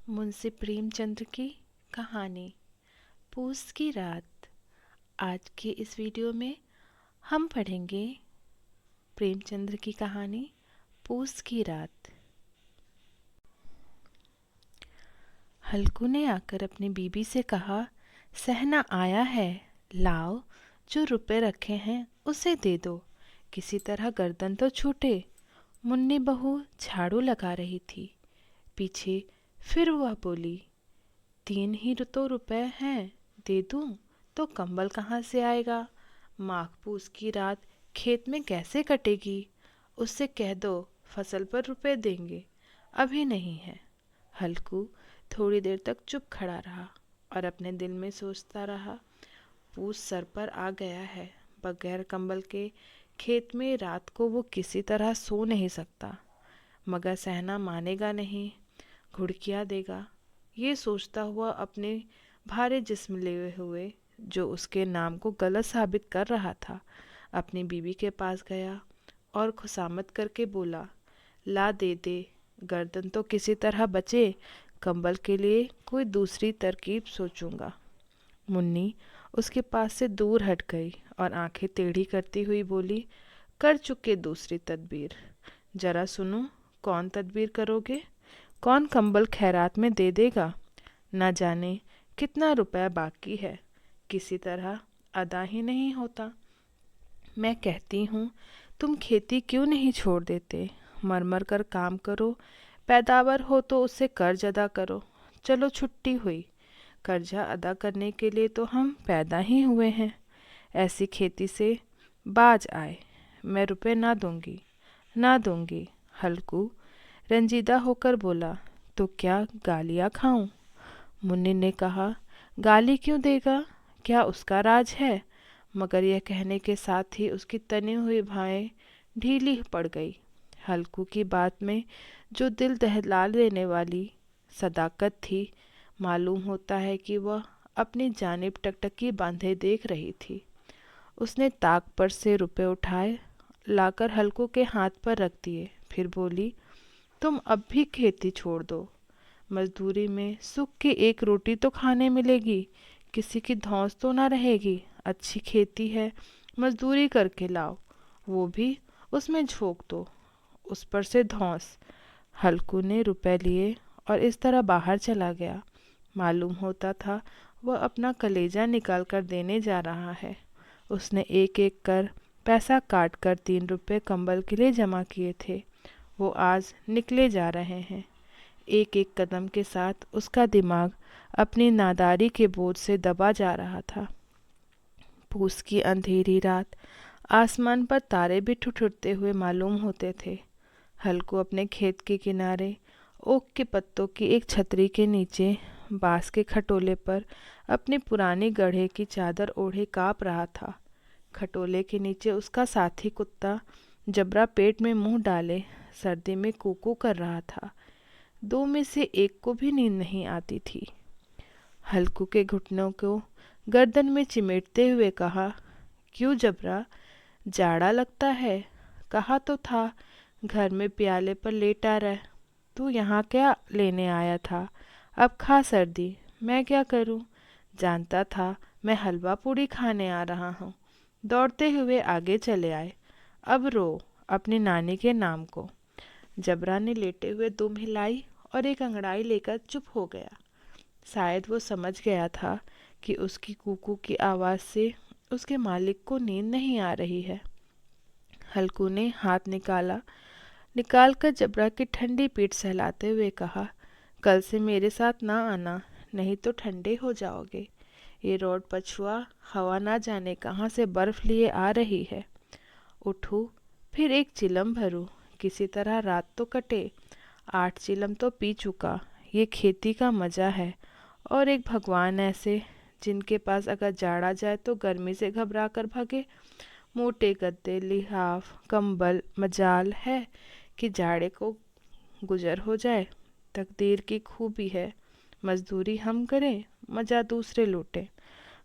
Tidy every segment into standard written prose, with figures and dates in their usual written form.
मुंशी प्रेमचंद की कहानी पूस की रात। आज के इस वीडियो में हम पढ़ेंगे प्रेमचंद की कहानी पूस की रात। हल्कू ने आकर अपनी बीबी से कहा, सहना आया है, लाओ जो रुपए रखे हैं उसे दे दो, किसी तरह गर्दन तो छूटे। मुन्नी बहू झाड़ू लगा रही थी। पीछे फिर वह बोली, 3 ही तो रुपए हैं, दे दूं तो कंबल कहाँ से आएगा? माघ पूस की रात खेत में कैसे कटेगी? उससे कह दो फसल पर रुपए देंगे, अभी नहीं है। हल्कू थोड़ी देर तक चुप खड़ा रहा और अपने दिल में सोचता रहा, पूस सर पर आ गया है, बगैर कंबल के खेत में रात को वो किसी तरह सो नहीं सकता। मगर सहना मानेगा नहीं, घुड़कियाँ देगा। ये सोचता हुआ अपने भारे जिस्म लिए हुए, जो उसके नाम को गलत साबित कर रहा था, अपनी बीवी के पास गया और खुशामद करके बोला, ला दे दे, गर्दन तो किसी तरह बचे, कंबल के लिए कोई दूसरी तरकीब सोचूंगा। मुन्नी उसके पास से दूर हट गई और आंखें टेढ़ी करती हुई बोली, कर चुके दूसरी तदबीर, जरा सुनो, कौन तदबीर करोगे? कौन कंबल खैरात में दे देगा? न जाने कितना रुपया बाकी है, किसी तरह अदा ही नहीं होता। मैं कहती हूँ, तुम खेती क्यों नहीं छोड़ देते? मर कर काम करो, पैदावार हो तो उससे कर्ज अदा करो। चलो छुट्टी हुई, कर्जा अदा करने के लिए तो हम पैदा ही हुए हैं। ऐसी खेती से बाज आए, मैं रुपए ना दूंगी, ना दूंगी। हल्कू रंजीदा होकर बोला, तो क्या गालियाँ खाऊं? मुन्नी ने कहा, गाली क्यों देगा, क्या उसका राज है? मगर यह कहने के साथ ही उसकी तनी हुई भौहें ढीली पड़ गई। हल्कू की बात में जो दिल दहला देने वाली सदाकत थी, मालूम होता है कि वह अपनी जानिब टकटकी बांधे देख रही थी। उसने ताक पर से रुपए उठाए, लाकर हल्कू के हाथ पर रख दिए, फिर बोली, तुम अब भी खेती छोड़ दो। मजदूरी में सुख की एक रोटी तो खाने मिलेगी, किसी की धौंस तो ना रहेगी। अच्छी खेती है, मजदूरी करके लाओ, वो भी उसमें झोंक दो, उस पर से धौंस। हल्कू ने रुपए लिए और इस तरह बाहर चला गया। मालूम होता था वह अपना कलेजा निकाल कर देने जा रहा है। उसने एक एक कर पैसा काट कर 3 रुपए कंबल के लिए जमा किए थे, वो आज निकले जा रहे हैं। एक एक कदम के साथ उसका दिमाग अपनी नादारी के बोझ से दबा जा रहा था। पूस की अंधेरी रात, आसमान पर तारे भी ठुठुरते हुए मालूम होते थे। हल्कू अपने खेत के किनारे ओक के पत्तों की एक छतरी के नीचे बांस के खटोले पर अपनी पुरानी गढ़े की चादर ओढ़े काँप रहा था। खटोले के नीचे उसका साथी कुत्ता जबरा पेट में मुंह डाले सर्दी में कूकू कर रहा था। 2 में से एक को भी नींद नहीं आती थी। हल्कू के घुटनों को गर्दन में चिमेटते हुए कहा, क्यों जबरा, जाड़ा लगता है? कहा तो था घर में प्याले पर लेटा रह। तू यहाँ क्या लेने आया था? अब खा सर्दी, मैं क्या करूँ? जानता था मैं हलवा पूड़ी खाने आ रहा हूँ। दौड़ते हुए आगे चले आए, अब रो अपनी नानी के नाम को। जबरा ने लेटे हुए दुम हिलाई और एक अंगड़ाई लेकर चुप हो गया। शायद वो समझ गया था कि उसकी कूकू की आवाज़ से उसके मालिक को नींद नहीं आ रही है। हल्कू ने हाथ निकालकर जबरा की ठंडी पीठ सहलाते हुए कहा, कल से मेरे साथ ना आना, नहीं तो ठंडे हो जाओगे। ये रोड पछुआ हवा ना जाने कहाँ से बर्फ लिए आ रही है। उठूं, फिर एक चिलम भरूं, किसी तरह रात तो कटे। 8 चिलम तो पी चुका, ये खेती का मजा है। और एक भगवान ऐसे जिनके पास अगर जाड़ा जाए तो गर्मी से घबरा कर भागे। मोटे गद्दे, लिहाफ, कंबल, मजाल है कि जाड़े को गुजर हो जाए। तकदीर की खूबी है, मजदूरी हम करें, मजा दूसरे लूटें।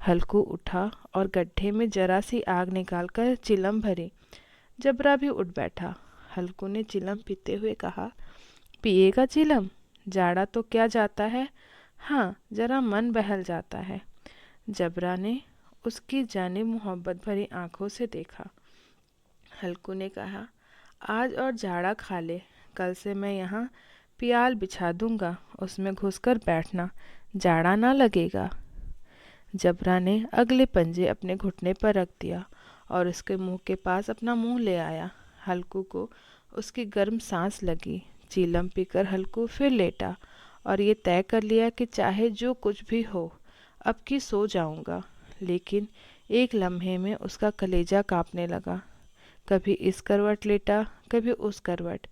हल्कू उठा और गड्ढे में जरा सी आग निकालकर चिलम भरी। जबरा भी उठ बैठा। हल्कू ने चिलम पीते हुए कहा, पिएगा चिलम? जाड़ा तो क्या जाता है, हाँ जरा मन बहल जाता है। जबरा ने उसकी जानिब मोहब्बत भरी आंखों से देखा। हल्कू ने कहा, आज और जाड़ा खा ले, कल से मैं यहाँ पियाल बिछा दूंगा, उसमें घुसकर बैठना, जाड़ा ना लगेगा। जबरा ने अगले पंजे अपने घुटने पर रख दिया और उसके मुंह के पास अपना मुंह ले आया। हल्कू को उसकी गर्म सांस लगी। चीलम पीकर हल्कू फिर लेटा और ये तय कर लिया कि चाहे जो कुछ भी हो, अब की सो जाऊंगा। लेकिन एक लम्हे में उसका कलेजा कांपने लगा। कभी इस करवट लेटा, कभी उस करवट।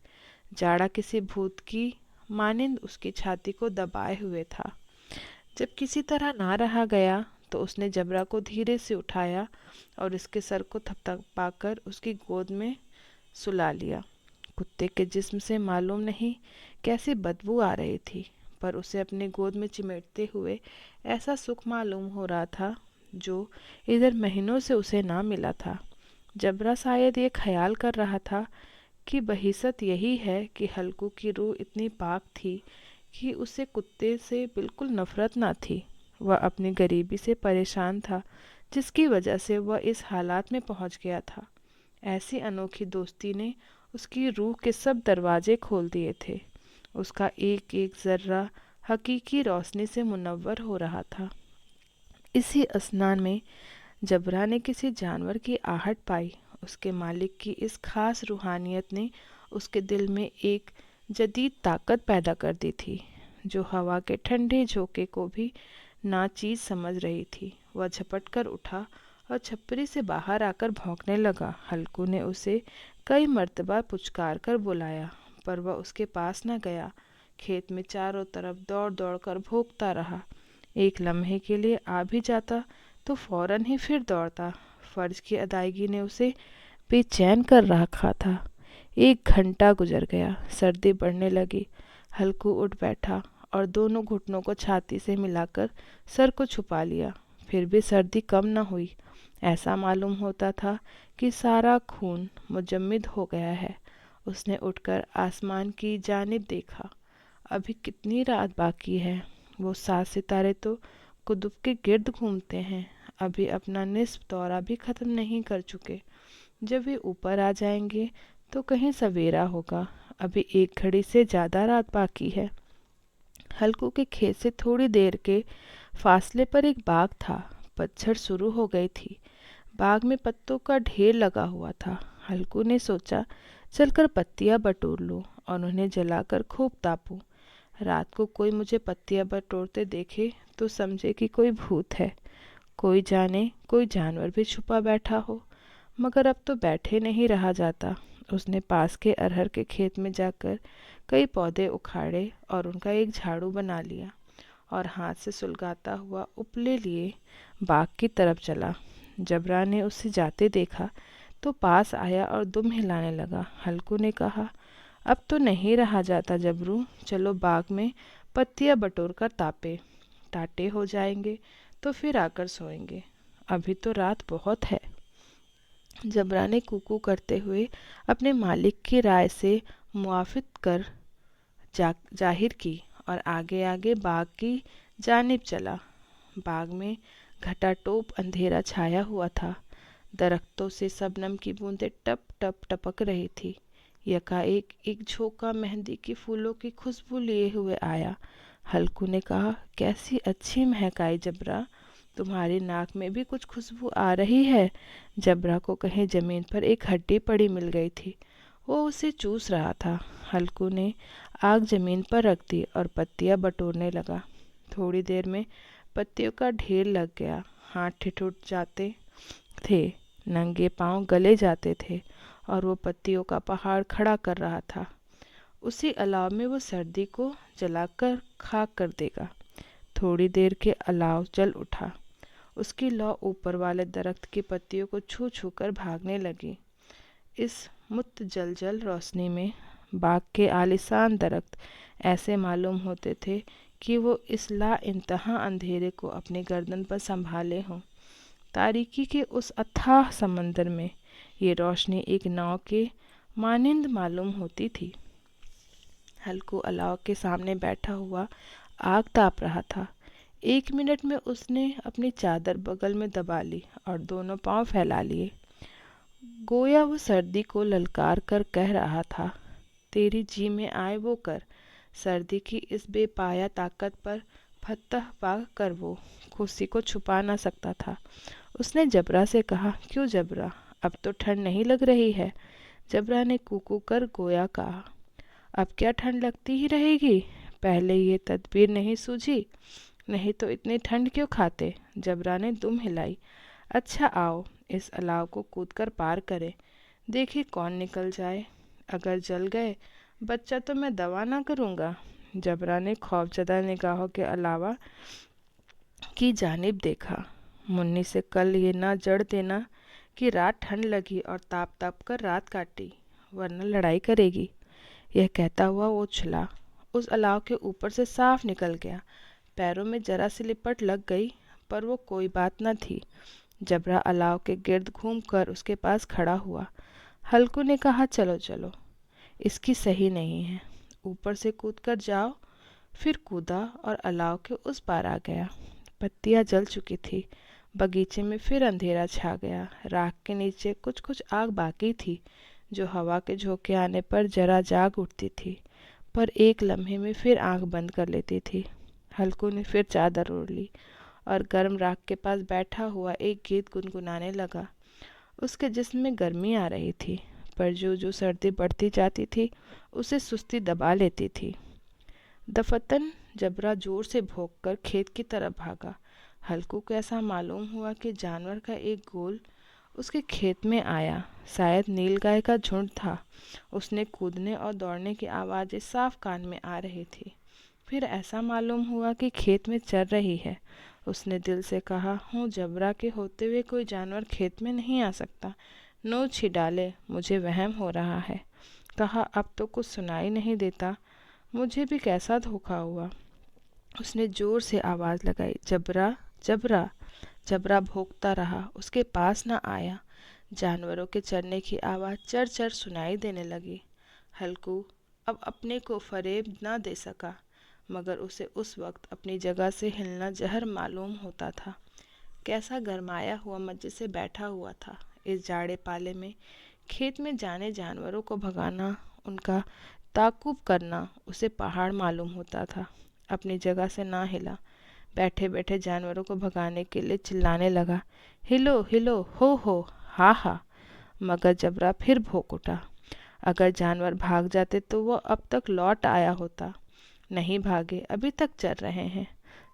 जाड़ा किसी भूत की मानिंद उसकी छाती को दबाए हुए था। जब किसी तरह ना रहा गया तो उसने जबरा को धीरे से उठाया और इसके सर को थपथपाकर उसकी गोद में सुला लिया। कुत्ते के जिस्म से मालूम नहीं कैसी बदबू आ रही थी, पर उसे अपनी गोद में चिमेटते हुए ऐसा सुख मालूम हो रहा था जो इधर महीनों से उसे ना मिला था। जबरा शायद ये ख्याल कर रहा था कि बहिसत यही है कि हल्कू की रूह इतनी पाक थी कि उसे कुत्ते से बिल्कुल नफरत ना थी। वह अपनी गरीबी से परेशान था, जिसकी वजह से वह इस हालात में पहुंच गया था। ऐसी अनोखी दोस्ती ने उसकी रूह के सब दरवाजे खोल दिए थे। उसका एक एक जर्रा हकीकी रोशनी से मुनव्वर हो रहा था। इसी स्नान में जबरा ने किसी जानवर की आहट पाई। उसके मालिक की इस खास रूहानियत ने उसके दिल में एक जदीद ताकत पैदा कर दी थी, जो हवा के ठंडे झोंके को भी नाचीज समझ रही थी। वह झपट कर उठा और छपरी से बाहर आकर भौंकने लगा। हल्कू ने उसे कई मर्तबा पुचकार कर बुलाया, पर वह उसके पास न गया। खेत में चारों तरफ दौड़ दौड़ कर भौंकता रहा। एक लम्हे के लिए आ भी जाता तो फौरन ही फिर दौड़ता। फर्ज की अदायगी ने उसे बेचैन कर रखा था। 1 घंटा गुजर गया। सर्दी बढ़ने लगी। हल्कू उठ बैठा और दोनों घुटनों को छाती से मिलाकर सर को छुपा लिया। फिर भी सर्दी कम न हुई। ऐसा मालूम होता था कि सारा खून मुजम्मिद हो गया है। उसने उठकर आसमान की जानिब देखा। अभी कितनी रात बाकी है। वो 7 सितारे तो कुतुब के गिर्द घूमते हैं, अभी अपना निस्फ दौरा भी खत्म नहीं कर चुके। जब वे ऊपर आ जाएंगे तो कहीं सवेरा होगा। अभी 1 घड़ी से ज़्यादा रात बाकी है। हल्कू के खेत से थोड़ी देर के फासले पर एक बाग था। पतझड़ शुरू हो गई थी। बाग में पत्तों का ढेर लगा हुआ था। हल्कू ने सोचा, चलकर पत्तियां बटोर लूं और उन्हें जलाकर खूब तापूं। रात को कोई मुझे पत्तियां बटोरते देखे तो समझे कि कोई भूत है। कोई जाने कोई जानवर भी छुपा बैठा हो। मगर अब तो बैठे नहीं रहा जाता। उसने पास के अरहर के खेत में जाकर कई पौधे उखाड़े और उनका एक झाड़ू बना लिया और हाथ से सुलगाता हुआ उपले लिए बाग की तरफ चला। जबरा ने उसे जाते देखा तो पास आया और दुम हिलाने लगा। हल्कू ने कहा, अब तो नहीं रहा जाता जबरू, चलो बाग में पत्तियां बटोर कर तापे। टाटे हो जाएंगे तो फिर आकर सोएंगे। अभी तो रात बहुत है। जबरा ने कुकू करते हुए अपने मालिक की राय से मुआफिक कर जाहिर की और आगे आगे बाग की जानिब चला। बाग में घटाटोप अंधेरा छाया हुआ था। दरख्तों से शबनम की बूंदें टप टप टपक रही थी। यकाएक एक झोंका मेहंदी के फूलों की खुशबू लिए हुए आया। हल्कू ने कहा, कैसी अच्छी महक आई जबरा, तुम्हारी नाक में भी कुछ खुशबू आ रही है। जबरा को कहीं जमीन पर एक हड्डी पड़ी मिल गई थी। वो उसे चूस रहा था। हल्कू ने आग जमीन पर रख दी और पत्तियां बटोरने लगा। थोड़ी देर में पत्तियों का ढेर लग गया। हाथ ठिठुर जाते थे, नंगे पांव गले जाते थे और वो पत्तियों का पहाड़ खड़ा कर रहा था। उसी अलाव में वो सर्दी को जलाकर खाक कर देगा। थोड़ी देर के अलाव जल उठा। उसकी लौ ऊपर वाले दरख्त की पत्तियों को छू छू कर भागने लगी। इस मुक्त जल रोशनी में बाग के आलिशान दरख्त ऐसे मालूम होते थे कि वो इस ला इंतहा अंधेरे को अपनी गर्दन पर संभाले हों। तारीकी के उस अथाह समंदर में ये रोशनी एक नाव के मानिंद मालूम होती थी। हल्कू अलाव के सामने बैठा हुआ आग ताप रहा था। 1 मिनट में उसने अपनी चादर बगल में दबा ली और दोनों पांव फैला लिए। गोया वो सर्दी को ललकार कर कह रहा था, तेरी जी में आए वो कर। सर्दी की इस बेपाया ताकत पर फतह पा कर वो खुशी को छुपा ना सकता था। उसने जबरा से कहा, क्यों जबरा, अब तो ठंड नहीं लग रही है? जबरा ने कूकू कर गोया कहा, अब क्या ठंड लगती ही रहेगी, पहले ये तदबीर नहीं सूझी? नहीं तो इतनी ठंड क्यों खाते? जबरा ने दुम हिलाई। अच्छा आओ, इस अलाव को कूदकर पार करें, देखिए कौन निकल जाए। अगर जल गए बच्चा तो मैं दवा ना करूँगा। जबरा ने खौफजदा निगाहों के अलावा की जानिब देखा। मुन्नी से कल ये ना जड़ देना कि रात ठंड लगी और ताप ताप कर रात काटी, वरना लड़ाई करेगी। यह कहता हुआ वो उछला, उस अलाव के ऊपर से साफ निकल गया। पैरों में जरा सी लिपट लग गई, पर वो कोई बात न थी। जबरा अलाव के गिर्द घूमकर उसके पास खड़ा हुआ। हल्कू ने कहा, चलो चलो, इसकी सही नहीं है, ऊपर से कूदकर जाओ। फिर कूदा और अलाव के उस पार आ गया। पत्तियां जल चुकी थी। बगीचे में फिर अंधेरा छा गया। राख के नीचे कुछ कुछ आग बाकी थी, जो हवा के झोंके आने पर जरा जाग उठती थी, पर एक लम्हे में फिर आंख बंद कर लेती थी। हल्कू ने फिर चादर ओढ़ ली और गर्म राख के पास बैठा हुआ एक गीत गुनगुनाने लगा। उसके जिस्म में गर्मी आ रही थी, पर जो जो सर्दी बढ़ती जाती थी उसे सुस्ती दबा लेती थी। दफतन जबरा जोर से भौंककर खेत की तरफ भागा। हल्कू को ऐसा मालूम हुआ कि जानवर का एक गोल उसके खेत में आया। शायद नीलगाय का झुंड था। उसने कूदने और दौड़ने की आवाज़ें साफ कान में आ रही थी। फिर ऐसा मालूम हुआ कि खेत में चर रही है। उसने दिल से कहा, हूँ जबरा के होते हुए कोई जानवर खेत में नहीं आ सकता। नोच ही डाले, मुझे वहम हो रहा है। कहा, अब तो कुछ सुनाई नहीं देता, मुझे भी कैसा धोखा हुआ। उसने जोर से आवाज़ लगाई, जबरा जबरा। जबरा भौंकता रहा, उसके पास न आया। जानवरों के चरने की आवाज़ चर चर सुनाई देने लगी। हल्कू अब अपने को फरेब न दे सका, मगर उसे उस वक्त अपनी जगह से हिलना जहर मालूम होता था। कैसा गरमाया हुआ मज्जे से बैठा हुआ था। इस जाड़े पाले में खेत में जाने जानवरों को भगाना, उनका ताकुब करना उसे पहाड़ मालूम होता था। अपनी जगह से ना हिला। बैठे बैठे जानवरों को भगाने के लिए चिल्लाने लगा, हिलो हिलो, हो हा हा। मगर जबरा फिर भौंक उठा। अगर जानवर भाग जाते तो वो अब तक लौट आया होता। नहीं भागे, अभी तक चल रहे हैं।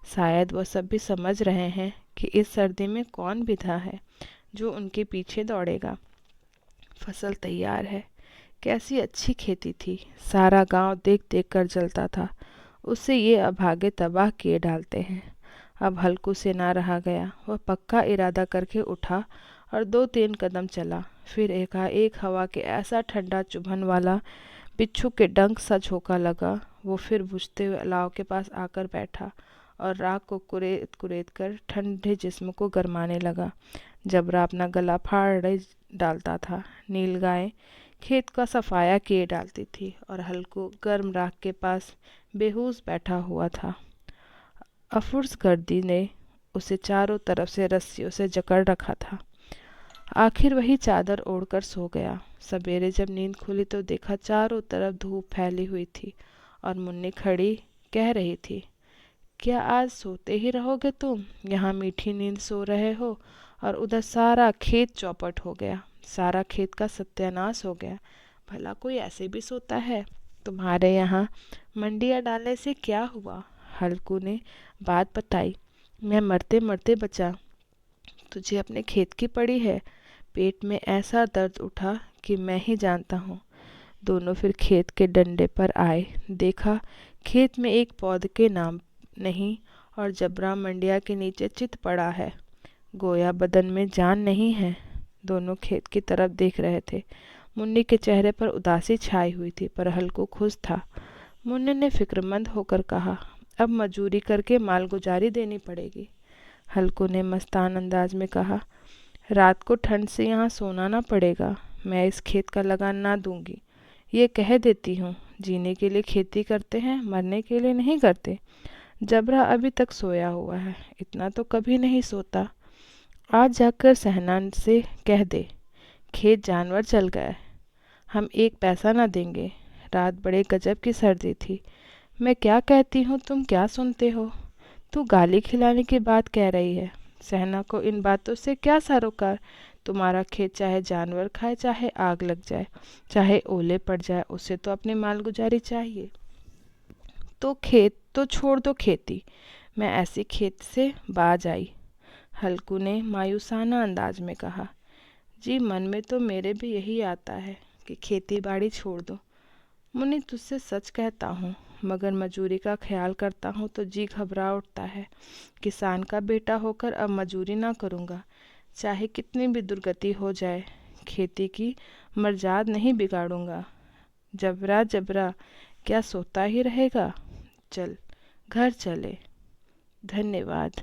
शायद वह सब भी समझ रहे हैं कि इस सर्दी में कौन विधा है जो उनके पीछे दौड़ेगा। फसल तैयार है। कैसी अच्छी खेती थी। सारा गांव देख देख कर जलता था। उससे ये अभागे तबाह किए डालते हैं। अब हल्कू से ना रहा गया। वह पक्का इरादा करके उठा और 2-3 कदम चला। फिर एकाएक हवा के ऐसा ठंडा चुभन वाला बिच्छू के डंक सा झोंका लगा। वो फिर बुझते हुए अलाव के पास आकर बैठा और राख को कुरेद कुरेद कर ठंडे जिस्म को गरमाने लगा। जबरा अपना गला फाड़ डालता था। नीलगाय खेत का सफाया किए डालती थी और हल्कू गर्म राख के पास बेहोश बैठा हुआ था। अफुर्स गर्दी ने उसे चारों तरफ से रस्सियों से जकड़ रखा था। आखिर वही चादर ओढ़कर सो गया। सवेरे जब नींद खुली तो देखा चारों तरफ धूप फैली हुई थी और मुन्नी खड़ी कह रही थी, क्या आज सोते ही रहोगे तुम? यहाँ मीठी नींद सो रहे हो और उधर सारा खेत चौपट हो गया। सारा खेत का सत्यानाश हो गया। भला कोई ऐसे भी सोता है? तुम्हारे यहाँ मंडिया डालने से क्या हुआ? हल्कू ने बात बताई। मैं मरते मरते बचा। तुझे अपने खेत की पड़ी है। पेट में ऐसा दर्द उठा कि मैं ही जानता हूँ। दोनों फिर खेत के डंडे पर आए। देखा खेत में एक पौध के नाम नहीं और जबरा मंडिया के नीचे चित पड़ा है। गोया बदन में जान नहीं है। दोनों खेत की तरफ देख रहे थे। मुन्नी के चेहरे पर उदासी छाई हुई थी, पर हल्कू खुश था। मुन्नी ने फिक्रमंद होकर कहा, अब मजूरी करके मालगुजारी देनी पड़ेगी। हल्कू ने मस्तान अंदाज में कहा, रात को ठंड से यहाँ सोना ना पड़ेगा। मैं इस खेत का लगान ना दूंगी, ये कह देती हूँ। जीने के लिए खेती करते हैं, मरने के लिए नहीं करते। जबरा अभी तक सोया हुआ है, इतना तो कभी नहीं सोता। आज जाकर सहना से कह दे, खेत जानवर चल गए, हम एक पैसा ना देंगे। रात बड़े गजब की सर्दी थी। मैं क्या कहती हूँ तुम क्या सुनते हो? तू गाली खिलाने की बात कह रही है। सहना को इन बातों से क्या सरोकार? तुम्हारा खेत चाहे जानवर खाए, चाहे आग लग जाए, चाहे ओले पड़ जाए, उसे तो अपनी मालगुजारी चाहिए। तो खेत तो छोड़ दो खेती, मैं ऐसी खेत से बाज आई। हल्कू ने मायूसाना अंदाज में कहा। जी मन में तो मेरे भी यही आता है कि खेती बाड़ी छोड़ दो। मुन्नी तुझसे सच कहता हूँ, मगर मजूरी का ख्याल करता हूँ तो जी घबरा उठता है। किसान का बेटा होकर अब मजूरी ना करूँगा, चाहे कितनी भी दुर्गति हो जाए। खेती की मर्जाद नहीं बिगाड़ूंगा। जबरा जबरा क्या सोता ही रहेगा? चल घर चले। धन्यवाद।